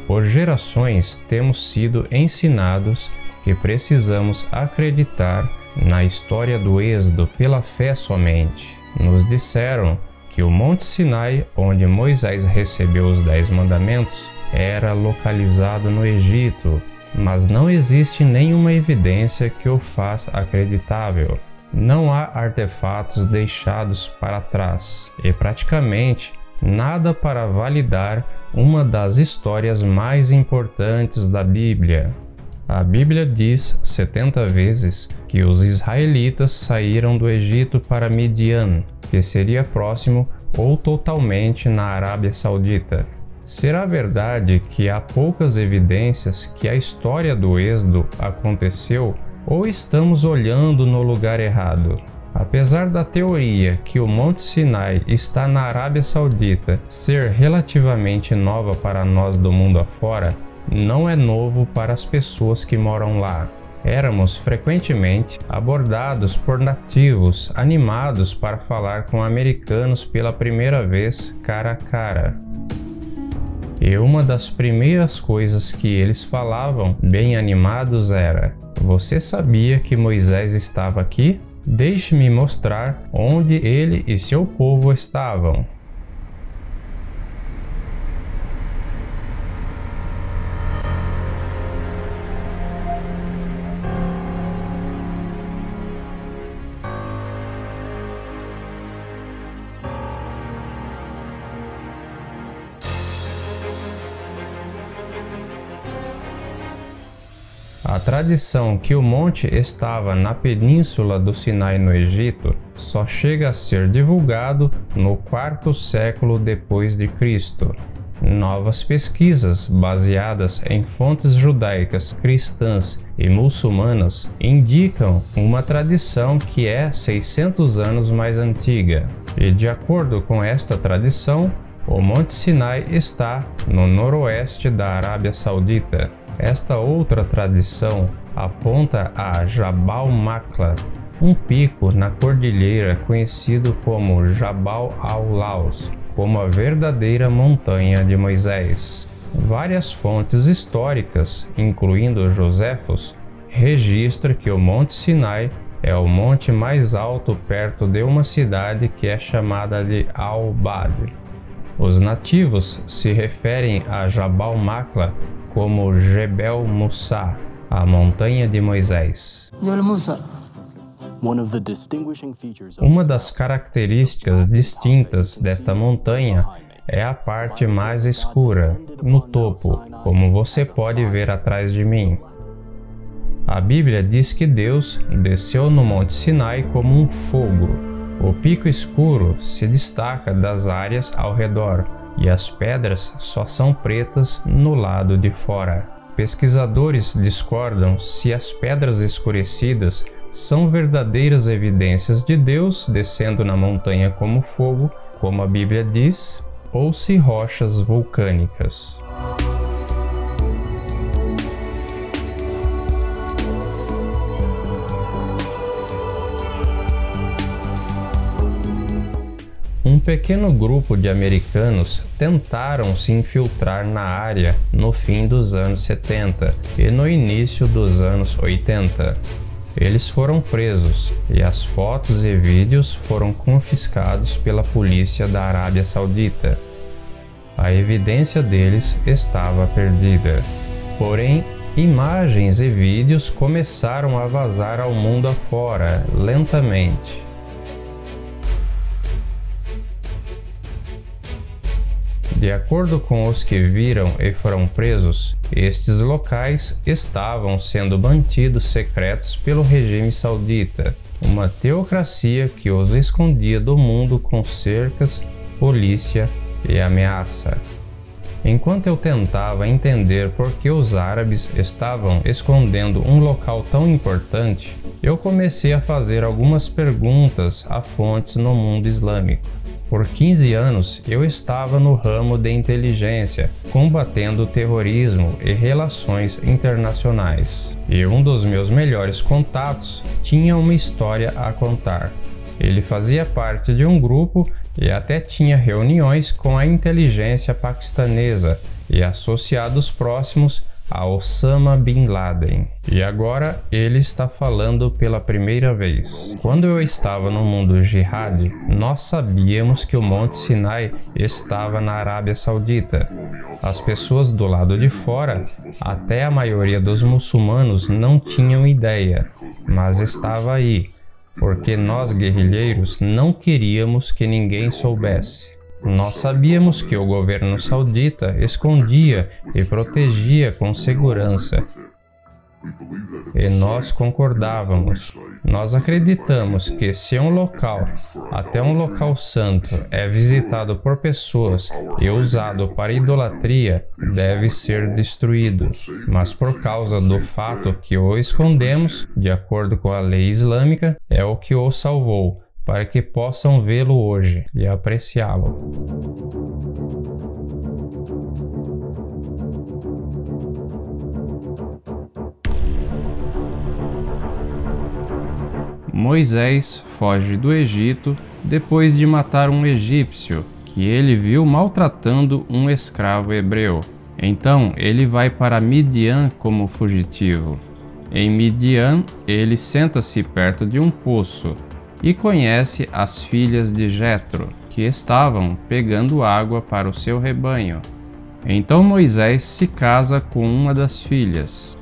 Por gerações temos sido ensinados que precisamos acreditar na história do Êxodo pela fé somente. Nos disseram que o Monte Sinai, onde Moisés recebeu os 10 mandamentos, era localizado no Egito, mas não existe nenhuma evidência que o faça acreditável. Não há artefatos deixados para trás e praticamente nada para validar uma das histórias mais importantes da Bíblia. A Bíblia diz 70 vezes que os israelitas saíram do Egito para Midian, que seria próximo ou totalmente na Arábia Saudita. Será verdade que há poucas evidências que a história do Êxodo aconteceu ou estamos olhando no lugar errado? Apesar da teoria que o Monte Sinai está na Arábia Saudita ser relativamente nova para nós do mundo afora, não é novo para as pessoas que moram lá. Éramos frequentemente abordados por nativos animados para falar com americanos pela primeira vez cara a cara. E uma das primeiras coisas que eles falavam, bem animados, era: "Você sabia que Moisés estava aqui? Deixe-me mostrar onde ele e seu povo estavam." A tradição que o monte estava na península do Sinai no Egito só chega a ser divulgado no quarto século depois de Cristo. Novas pesquisas baseadas em fontes judaicas, cristãs e muçulmanas indicam uma tradição que é 600 anos mais antiga. E de acordo com esta tradição, o Monte Sinai está no noroeste da Arábia Saudita. Esta outra tradição aponta a Jabal Maqla, um pico na cordilheira conhecido como Jabal al-Laus, como a verdadeira montanha de Moisés. Várias fontes históricas, incluindo Joséfos, registram que o Monte Sinai é o monte mais alto perto de uma cidade que é chamada de Al-Bad. Os nativos se referem a Jabal Maqla como Jebel Musa, a montanha de Moisés. Uma das características distintas desta montanha é a parte mais escura, no topo, como você pode ver atrás de mim. A Bíblia diz que Deus desceu no Monte Sinai como um fogo. O pico escuro se destaca das áreas ao redor, e as pedras só são pretas no lado de fora. Pesquisadores discordam se as pedras escurecidas são verdadeiras evidências de Deus descendo na montanha como fogo, como a Bíblia diz, ou se rochas vulcânicas. Um pequeno grupo de americanos tentaram se infiltrar na área no fim dos anos 70 e no início dos anos 80. Eles foram presos e as fotos e vídeos foram confiscados pela polícia da Arábia Saudita. A evidência deles estava perdida. Porém, imagens e vídeos começaram a vazar ao mundo afora, lentamente. De acordo com os que viram e foram presos, estes locais estavam sendo mantidos secretos pelo regime saudita, uma teocracia que os escondia do mundo com cercas, polícia e ameaça. Enquanto eu tentava entender por que os árabes estavam escondendo um local tão importante, eu comecei a fazer algumas perguntas a fontes no mundo islâmico. Por 15 anos, eu estava no ramo de inteligência, combatendo o terrorismo e relações internacionais. E um dos meus melhores contatos tinha uma história a contar. Ele fazia parte de um grupo e até tinha reuniões com a inteligência paquistanesa e associados próximos a Osama Bin Laden. E agora ele está falando pela primeira vez. Quando eu estava no mundo jihad, nós sabíamos que o Monte Sinai estava na Arábia Saudita. As pessoas do lado de fora, até a maioria dos muçulmanos, não tinham ideia, mas estava aí, porque nós guerrilheiros não queríamos que ninguém soubesse. Nós sabíamos que o governo saudita escondia e protegia com segurança. E nós concordávamos. Nós acreditamos que se um local, até um local santo, é visitado por pessoas e usado para idolatria, deve ser destruído. Mas por causa do fato que o escondemos, de acordo com a lei islâmica, é o que o salvou, para que possam vê-lo hoje e apreciá-lo. Moisés foge do Egito depois de matar um egípcio que ele viu maltratando um escravo hebreu. Então ele vai para Midian como fugitivo. Em Midian, ele senta-se perto de um poço e conhece as filhas de Jetro, que estavam pegando água para o seu rebanho. Então Moisés se casa com uma das filhas.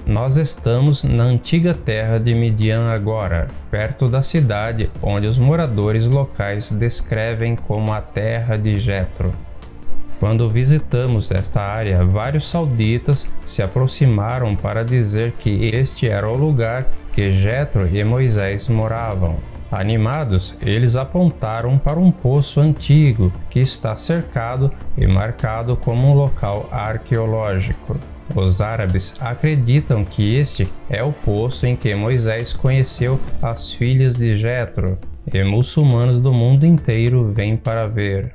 Nós estamos na antiga terra de Midian agora, perto da cidade onde os moradores locais descrevem como a terra de Jetro. Quando visitamos esta área, vários sauditas se aproximaram para dizer que este era o lugar que Jetro e Moisés moravam. Animados, eles apontaram para um poço antigo que está cercado e marcado como um local arqueológico. Os árabes acreditam que este é o poço em que Moisés conheceu as filhas de Jetro, e muçulmanos do mundo inteiro vêm para ver.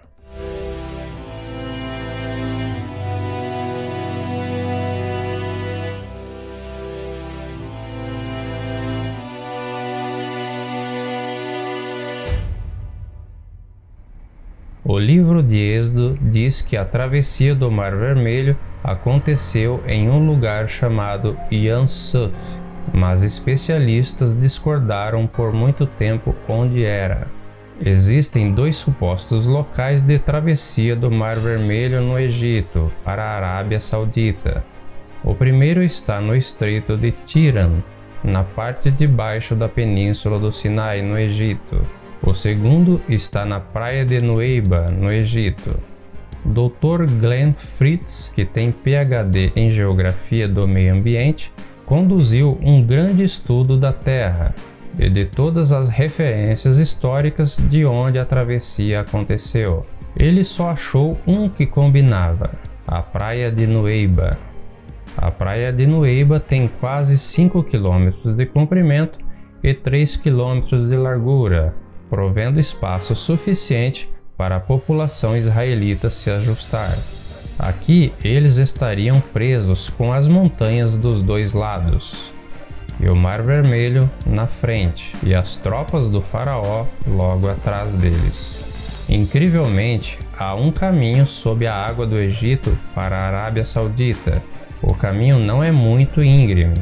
O livro de Êxodo diz que a travessia do Mar Vermelho aconteceu em um lugar chamado Yam Suf, mas especialistas discordaram por muito tempo onde era. Existem dois supostos locais de travessia do Mar Vermelho no Egito para a Arábia Saudita. O primeiro está no Estreito de Tiran, na parte de baixo da Península do Sinai, no Egito. O segundo está na praia de Nueiba, no Egito. Dr. Glenn Fritz, que tem PhD em Geografia do Meio Ambiente, conduziu um grande estudo da Terra e de todas as referências históricas de onde a travessia aconteceu. Ele só achou um que combinava: a praia de Nueiba. A praia de Nueiba tem quase 5 km de comprimento e 3 km de largura, provendo espaço suficiente para a população israelita se ajustar. Aqui eles estariam presos com as montanhas dos dois lados, e o Mar Vermelho na frente, e as tropas do faraó logo atrás deles. Incrivelmente, há um caminho sob a água do Egito para a Arábia Saudita. O caminho não é muito íngreme.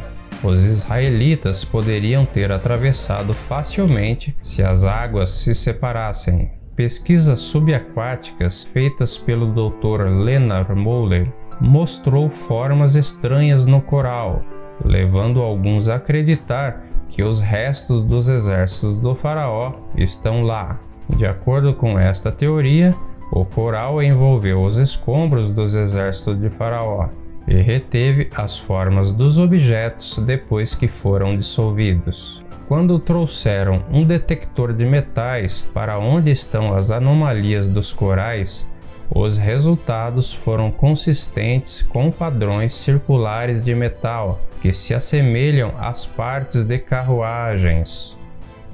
Os israelitas poderiam ter atravessado facilmente se as águas se separassem. Pesquisas subaquáticas feitas pelo Dr. Leonard Moller mostrou formas estranhas no coral, levando alguns a acreditar que os restos dos exércitos do faraó estão lá. De acordo com esta teoria, o coral envolveu os escombros dos exércitos de Faraó e reteve as formas dos objetos depois que foram dissolvidos. Quando trouxeram um detector de metais para onde estão as anomalias dos corais, os resultados foram consistentes com padrões circulares de metal que se assemelham às partes de carruagens.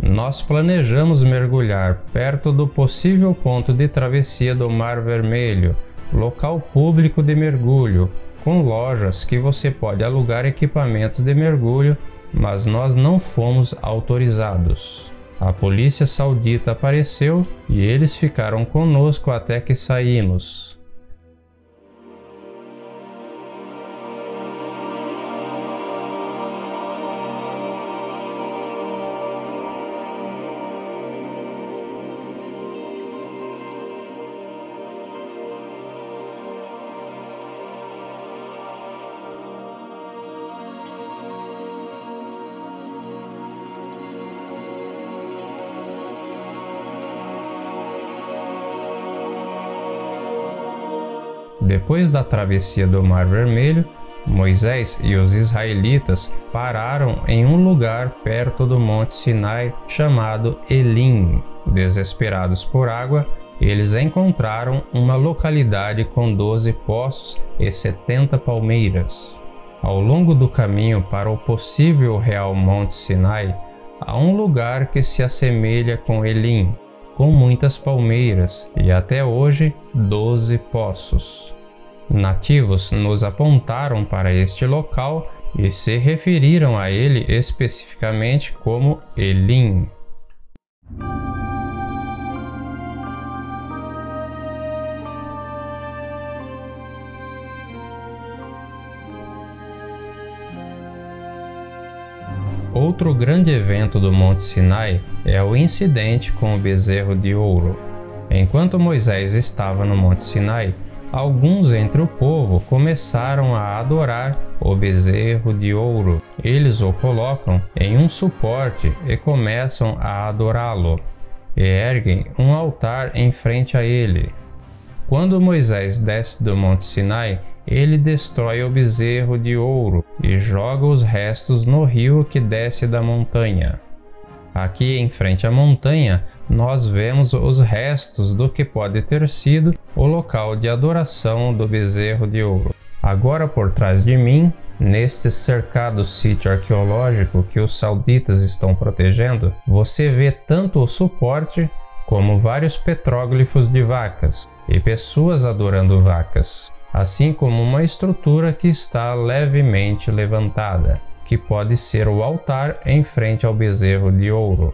Nós planejamos mergulhar perto do possível ponto de travessia do Mar Vermelho, local público de mergulho, com lojas que você pode alugar equipamentos de mergulho, mas nós não fomos autorizados. A polícia saudita apareceu e eles ficaram conosco até que saímos. Depois da travessia do Mar Vermelho, Moisés e os israelitas pararam em um lugar perto do Monte Sinai chamado Elim. Desesperados por água, eles encontraram uma localidade com 12 poços e 70 palmeiras. Ao longo do caminho para o possível real Monte Sinai, há um lugar que se assemelha com Elim, com muitas palmeiras e até hoje 12 poços. Nativos nos apontaram para este local e se referiram a ele especificamente como Elim. Outro grande evento do Monte Sinai é o incidente com o bezerro de ouro. Enquanto Moisés estava no Monte Sinai, alguns entre o povo começaram a adorar o bezerro de ouro. Eles o colocam em um suporte e começam a adorá-lo, e erguem um altar em frente a ele. Quando Moisés desce do Monte Sinai, ele destrói o bezerro de ouro e joga os restos no rio que desce da montanha. Aqui em frente à montanha, nós vemos os restos do que pode ter sido o local de adoração do bezerro de ouro. Agora por trás de mim, neste cercado sítio arqueológico que os sauditas estão protegendo, você vê tanto o suporte como vários petróglifos de vacas e pessoas adorando vacas, assim como uma estrutura que está levemente levantada, que pode ser o altar em frente ao bezerro de ouro.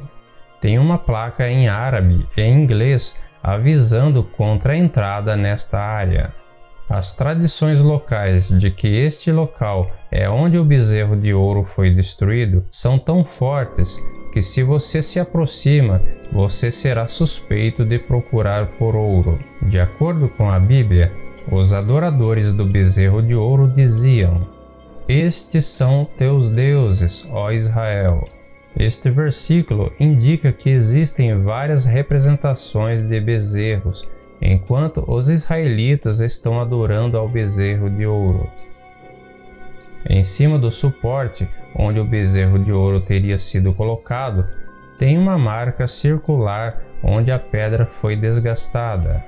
Tem uma placa em árabe e em inglês avisando contra a entrada nesta área. As tradições locais de que este local é onde o bezerro de ouro foi destruído são tão fortes que se você se aproxima, você será suspeito de procurar por ouro. De acordo com a Bíblia, os adoradores do bezerro de ouro diziam: "Estes são teus deuses, ó Israel." Este versículo indica que existem várias representações de bezerros, enquanto os israelitas estão adorando ao bezerro de ouro. Em cima do suporte, onde o bezerro de ouro teria sido colocado, tem uma marca circular onde a pedra foi desgastada.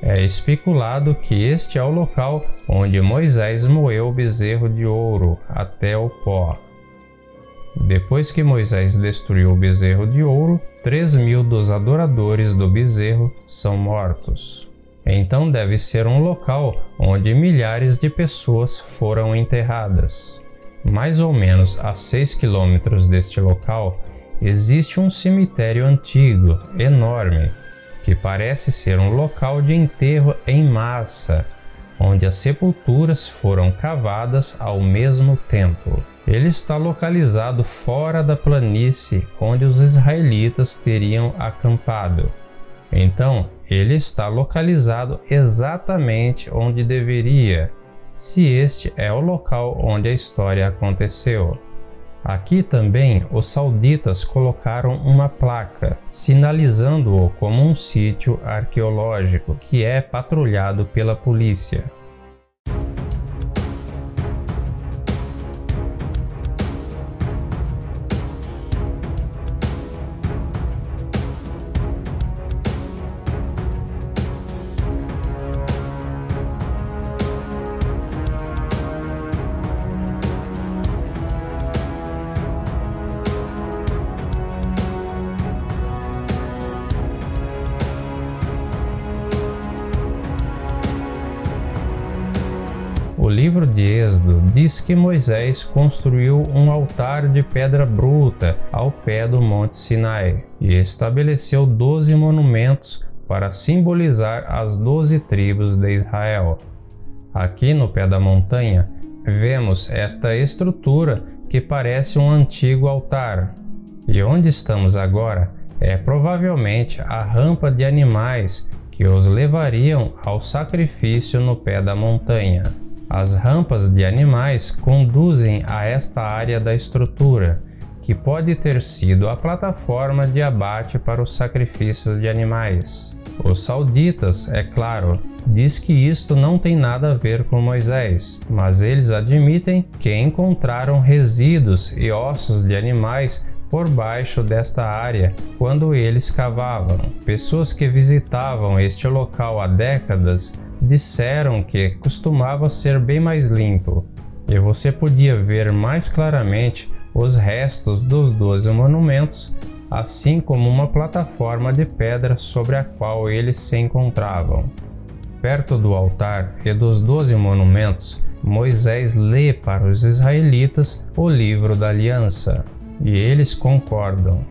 É especulado que este é o local onde Moisés moeu o bezerro de ouro até o pó. Depois que Moisés destruiu o bezerro de ouro, 3.000 dos adoradores do bezerro são mortos. Então deve ser um local onde milhares de pessoas foram enterradas. Mais ou menos a 6 quilômetros deste local, existe um cemitério antigo, enorme, que parece ser um local de enterro em massa, onde as sepulturas foram cavadas ao mesmo tempo. Ele está localizado fora da planície onde os israelitas teriam acampado. Então, ele está localizado exatamente onde deveria, se este é o local onde a história aconteceu. Aqui também os sauditas colocaram uma placa, sinalizando-o como um sítio arqueológico que é patrulhado pela polícia. O livro de Êxodo diz que Moisés construiu um altar de pedra bruta ao pé do Monte Sinai e estabeleceu 12 monumentos para simbolizar as 12 tribos de Israel. Aqui no pé da montanha, vemos esta estrutura que parece um antigo altar. E onde estamos agora é provavelmente a rampa de animais que os levariam ao sacrifício no pé da montanha. As rampas de animais conduzem a esta área da estrutura, que pode ter sido a plataforma de abate para os sacrifícios de animais. Os sauditas, é claro, diz que isto não tem nada a ver com Moisés, mas eles admitem que encontraram resíduos e ossos de animais por baixo desta área quando eles cavavam. Pessoas que visitavam este local há décadas disseram que costumava ser bem mais limpo, e você podia ver mais claramente os restos dos 12 monumentos, assim como uma plataforma de pedra sobre a qual eles se encontravam. Perto do altar e dos 12 monumentos, Moisés lê para os israelitas o livro da aliança, e eles concordam.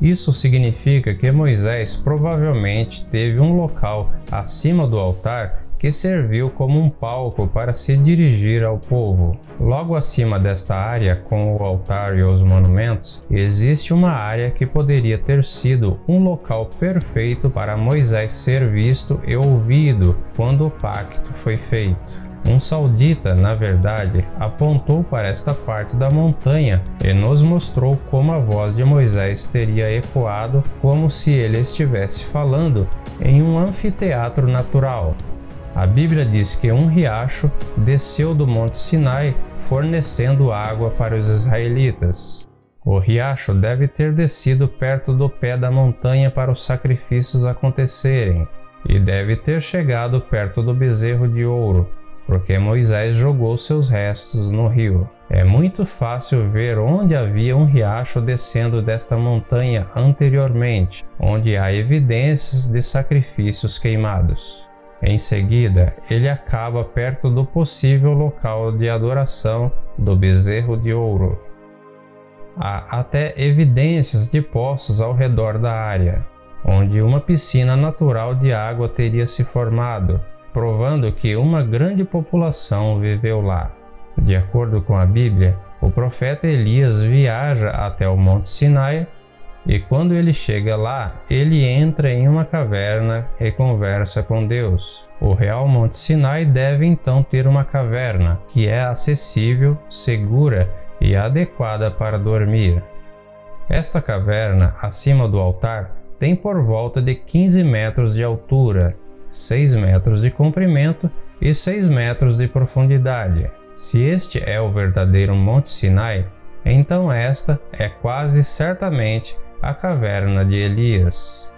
Isso significa que Moisés provavelmente teve um local acima do altar que serviu como um palco para se dirigir ao povo. Logo acima desta área, com o altar e os monumentos, existe uma área que poderia ter sido um local perfeito para Moisés ser visto e ouvido quando o pacto foi feito. Um saudita, na verdade, apontou para esta parte da montanha e nos mostrou como a voz de Moisés teria ecoado como se ele estivesse falando em um anfiteatro natural. A Bíblia diz que um riacho desceu do Monte Sinai fornecendo água para os israelitas. O riacho deve ter descido perto do pé da montanha para os sacrifícios acontecerem e deve ter chegado perto do bezerro de ouro, porque Moisés jogou seus restos no rio. É muito fácil ver onde havia um riacho descendo desta montanha anteriormente, onde há evidências de sacrifícios queimados. Em seguida, ele acaba perto do possível local de adoração do bezerro de ouro. Há até evidências de poços ao redor da área, onde uma piscina natural de água teria se formado, provando que uma grande população viveu lá. De acordo com a Bíblia, o profeta Elias viaja até o Monte Sinai e quando ele chega lá, ele entra em uma caverna e conversa com Deus. O real Monte Sinai deve então ter uma caverna que é acessível, segura e adequada para dormir. Esta caverna, acima do altar, tem por volta de 15 metros de altura, 6 metros de comprimento e 6 metros de profundidade. Se este é o verdadeiro Monte Sinai, então esta é quase certamente a caverna de Elias.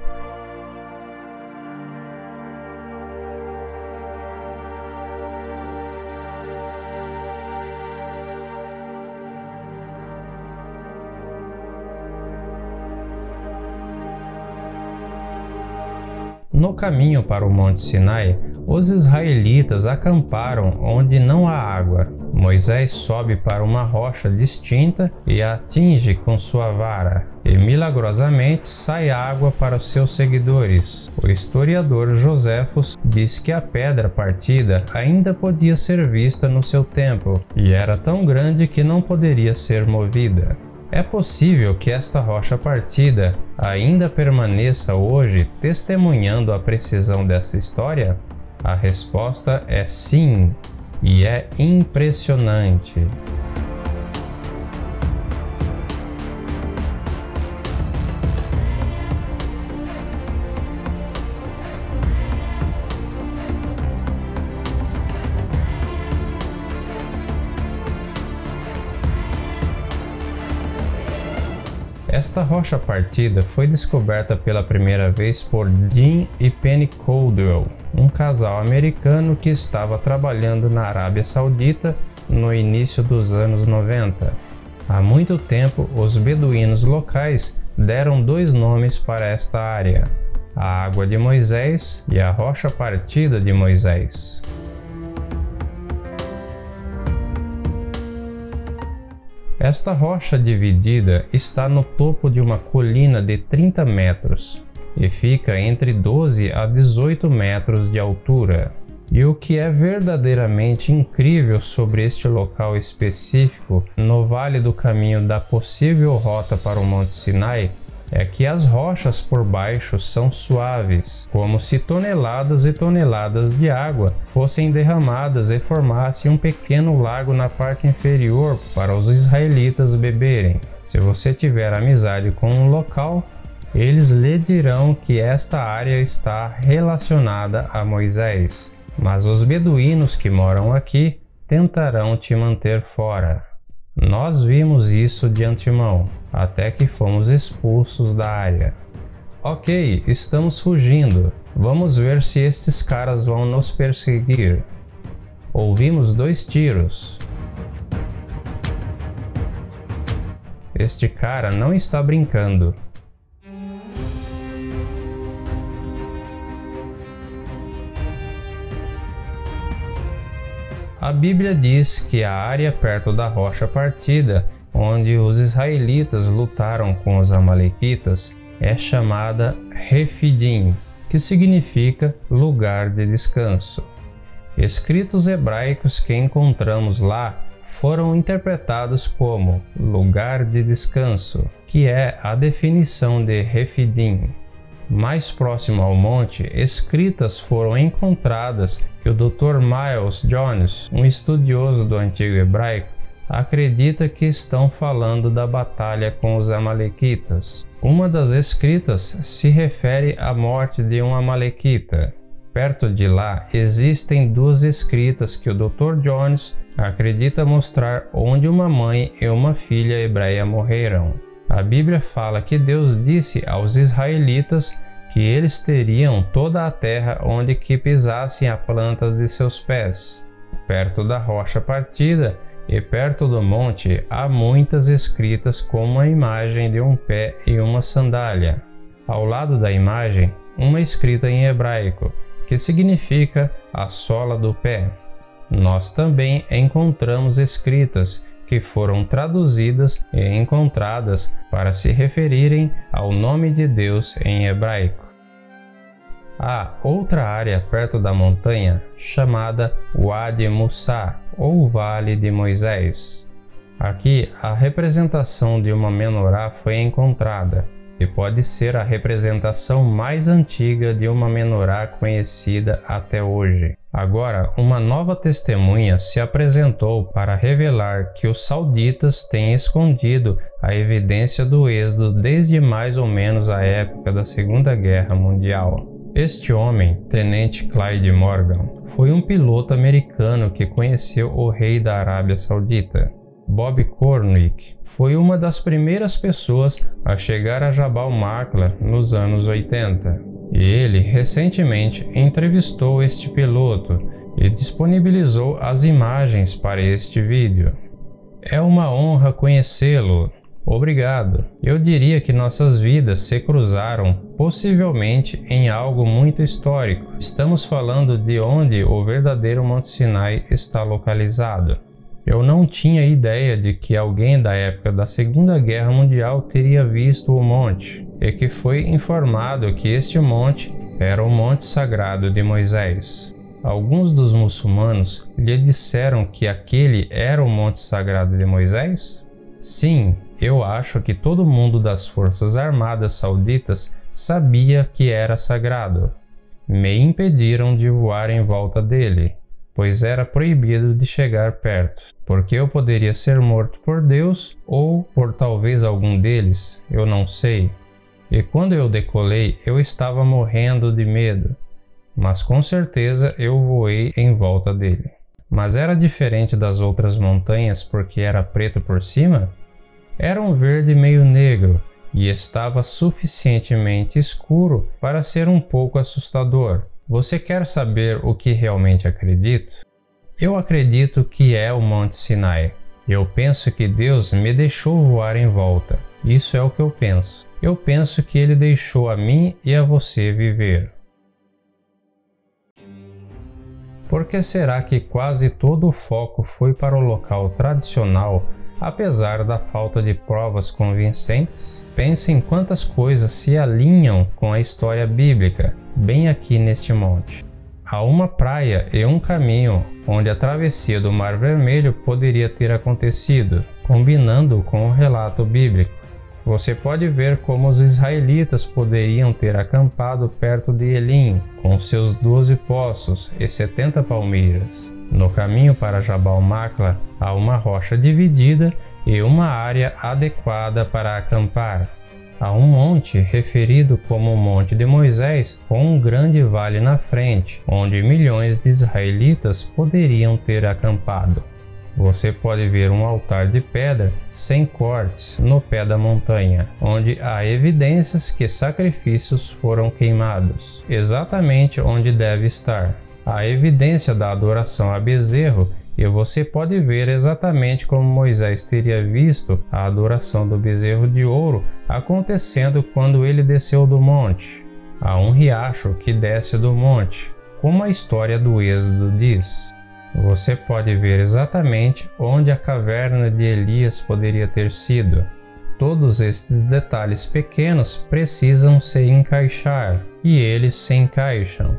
No caminho para o Monte Sinai, os israelitas acamparam onde não há água. Moisés sobe para uma rocha distinta e a atinge com sua vara, e milagrosamente sai água para os seus seguidores. O historiador Joséfos diz que a pedra partida ainda podia ser vista no seu tempo, e era tão grande que não poderia ser movida. É possível que esta rocha partida ainda permaneça hoje testemunhando a precisão dessa história? A resposta é sim, e é impressionante. Esta rocha partida foi descoberta pela primeira vez por Dean e Penny Caldwell, um casal americano que estava trabalhando na Arábia Saudita no início dos anos 90. Há muito tempo, os beduínos locais deram dois nomes para esta área: a Água de Moisés e a Rocha Partida de Moisés. Esta rocha dividida está no topo de uma colina de 30 metros e fica entre 12 a 18 metros de altura. E o que é verdadeiramente incrível sobre este local específico no Vale do Caminho da possível rota para o Monte Sinai é que as rochas por baixo são suaves, como se toneladas e toneladas de água fossem derramadas e formassem um pequeno lago na parte inferior para os israelitas beberem. Se você tiver amizade com um local, eles lhe dirão que esta área está relacionada a Moisés, mas os beduínos que moram aqui tentarão te manter fora. Nós vimos isso de antemão, até que fomos expulsos da área. Ok, estamos fugindo. Vamos ver se estes caras vão nos perseguir. Ouvimos 2 tiros. Este cara não está brincando. A Bíblia diz que a área perto da rocha partida, onde os israelitas lutaram com os amalequitas, é chamada Refidim, que significa lugar de descanso. Escritos hebraicos que encontramos lá foram interpretados como lugar de descanso, que é a definição de Refidim. Mais próximo ao monte, escritas foram encontradas que o Dr. Miles Jones, um estudioso do antigo hebraico, acredita que estão falando da batalha com os amalequitas. Uma das escritas se refere à morte de um amalequita. Perto de lá existem 2 escritas que o Dr. Jones acredita mostrar onde uma mãe e uma filha hebreia morreram. A Bíblia fala que Deus disse aos israelitas que eles teriam toda a terra onde que pisassem a planta de seus pés. Perto da rocha partida e perto do monte há muitas escritas com uma imagem de um pé e uma sandália. Ao lado da imagem, uma escrita em hebraico, que significa a sola do pé. Nós também encontramos escritas que foram traduzidas e encontradas para se referirem ao nome de Deus em hebraico. Há outra área perto da montanha chamada Wadi Musa, ou Vale de Moisés. Aqui a representação de uma menorá foi encontrada, e pode ser a representação mais antiga de uma menorá conhecida até hoje. Agora, uma nova testemunha se apresentou para revelar que os sauditas têm escondido a evidência do êxodo desde mais ou menos a época da Segunda Guerra Mundial. Este homem, Tenente Clyde Morgan, foi um piloto americano que conheceu o rei da Arábia Saudita. Bob Cornick foi uma das primeiras pessoas a chegar a Jabal Maqla nos anos 80. E ele recentemente entrevistou este piloto e disponibilizou as imagens para este vídeo. É uma honra conhecê-lo. Obrigado. Eu diria que nossas vidas se cruzaram, possivelmente em algo muito histórico. Estamos falando de onde o verdadeiro Monte Sinai está localizado. Eu não tinha ideia de que alguém da época da Segunda Guerra Mundial teria visto o monte, e que foi informado que este monte era o Monte Sagrado de Moisés. Alguns dos muçulmanos lhe disseram que aquele era o Monte Sagrado de Moisés? Sim, eu acho que todo mundo das Forças Armadas Sauditas sabia que era sagrado. Me impediram de voar em volta dele, pois era proibido de chegar perto, porque eu poderia ser morto por Deus ou por talvez algum deles, eu não sei. E quando eu decolei, eu estava morrendo de medo, mas com certeza eu voei em volta dele. Mas era diferente das outras montanhas porque era preto por cima? Era um verde meio negro, e estava suficientemente escuro para ser um pouco assustador. Você quer saber o que realmente acredito? Eu acredito que é o Monte Sinai. Eu penso que Deus me deixou voar em volta. Isso é o que eu penso. Eu penso que Ele deixou a mim e a você viver. Por que será que quase todo o foco foi para o local tradicional, apesar da falta de provas convincentes? Pense em quantas coisas se alinham com a história bíblica, bem aqui neste monte. Há uma praia e um caminho onde a travessia do Mar Vermelho poderia ter acontecido, combinando com o relato bíblico. Você pode ver como os israelitas poderiam ter acampado perto de Elim, com seus 12 poços e 70 palmeiras. No caminho para Jabal Machla, há uma rocha dividida e uma área adequada para acampar. Há um monte referido como o Monte de Moisés, com um grande vale na frente, onde milhões de israelitas poderiam ter acampado. Você pode ver um altar de pedra sem cortes no pé da montanha, onde há evidências que sacrifícios foram queimados, exatamente onde deve estar. Há evidência da adoração a bezerro, e você pode ver exatamente como Moisés teria visto a adoração do bezerro de ouro acontecendo quando ele desceu do monte. Há um riacho que desce do monte, como a história do Êxodo diz. Você pode ver exatamente onde a caverna de Elias poderia ter sido. Todos estes detalhes pequenos precisam se encaixar, e eles se encaixam.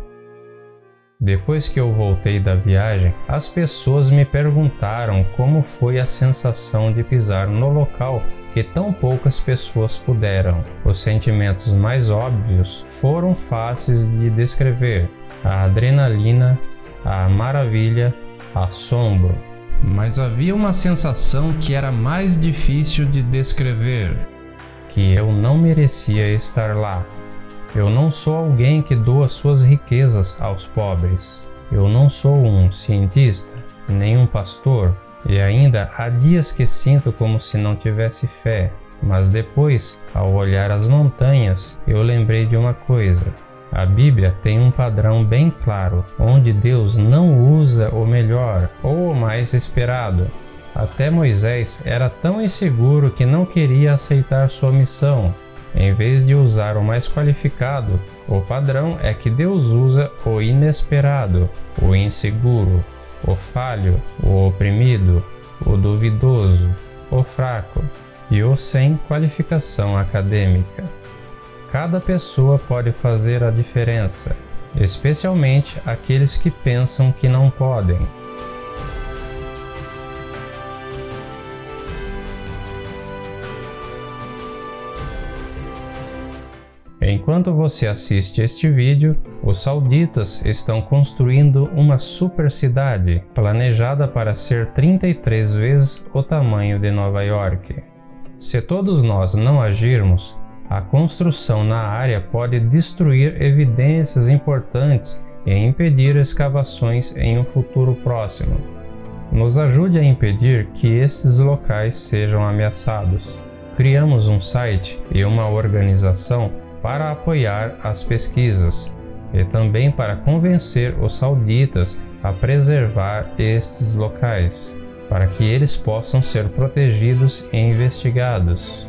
Depois que eu voltei da viagem, as pessoas me perguntaram como foi a sensação de pisar no local que tão poucas pessoas puderam. Os sentimentos mais óbvios foram fáceis de descrever: a adrenalina, a maravilha, assombro. Mas havia uma sensação que era mais difícil de descrever: que eu não merecia estar lá. Eu não sou alguém que doa suas riquezas aos pobres. Eu não sou um cientista, nem um pastor, e ainda há dias que sinto como se não tivesse fé. Mas depois, ao olhar as montanhas, eu lembrei de uma coisa. A Bíblia tem um padrão bem claro, onde Deus não usa o melhor ou o mais esperado. Até Moisés era tão inseguro que não queria aceitar sua missão. Em vez de usar o mais qualificado, o padrão é que Deus usa o inesperado, o inseguro, o falho, o oprimido, o duvidoso, o fraco e o sem qualificação acadêmica. Cada pessoa pode fazer a diferença, especialmente aqueles que pensam que não podem. Enquanto você assiste este vídeo, os sauditas estão construindo uma super cidade, planejada para ser 33 vezes o tamanho de Nova York. Se todos nós não agirmos, a construção na área pode destruir evidências importantes e impedir escavações em um futuro próximo. Nos ajude a impedir que estes locais sejam ameaçados. Criamos um site e uma organização para apoiar as pesquisas e também para convencer os sauditas a preservar estes locais, para que eles possam ser protegidos e investigados.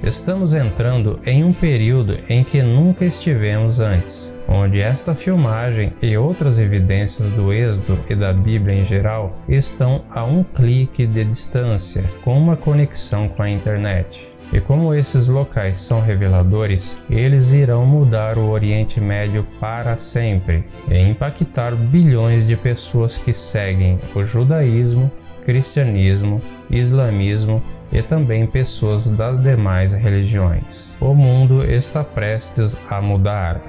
Estamos entrando em um período em que nunca estivemos antes, onde esta filmagem e outras evidências do Êxodo e da Bíblia em geral estão a um clique de distância, com uma conexão com a internet. E como esses locais são reveladores, eles irão mudar o Oriente Médio para sempre e impactar bilhões de pessoas que seguem o judaísmo, cristianismo, islamismo e também pessoas das demais religiões. O mundo está prestes a mudar.